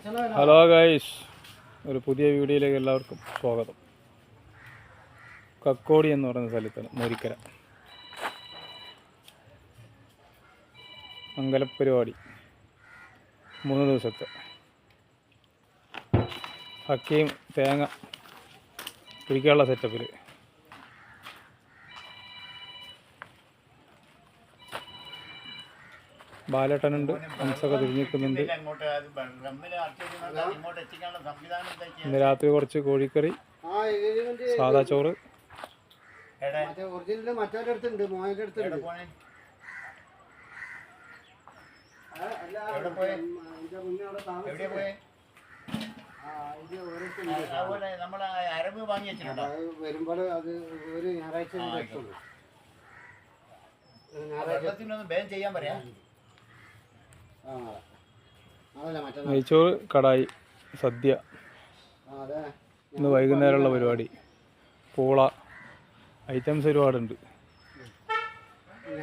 Hello guys, ഒരു പുതിയ വീഡിയോയിലേക്ക് എല്ലാവർക്കും സ്വാഗതം. കക്കോടി എന്ന് പറയുന്ന സ്ഥലത്താണ്, മൂരിക്കര മംഗലപരിപാടി 3 ദിവസത്തെ. ഹക്കീം തേങ്ങ പിടിക്കാനുള്ള സെറ്റപ്പിൽ ബാലേട്ടനുണ്ട്, ഹംസൊക്കെ തിരിഞ്ഞിരിക്കുന്നുണ്ട്. ഇന്ന് രാത്രി കുറച്ച് കോഴിക്കറി, സാദാ ചോറ്, വരുമ്പോൾ അത് ഒരു ഞായറാഴ്ച ബാൻ ചെയ്യാൻ പറയാ. നെയ്ച്ചോറ്, കടായി, സദ്യ. ഇന്ന് വൈകുന്നേരമുള്ള പരിപാടി. പൂള ഐറ്റംസ് ഒരുപാടുണ്ട്.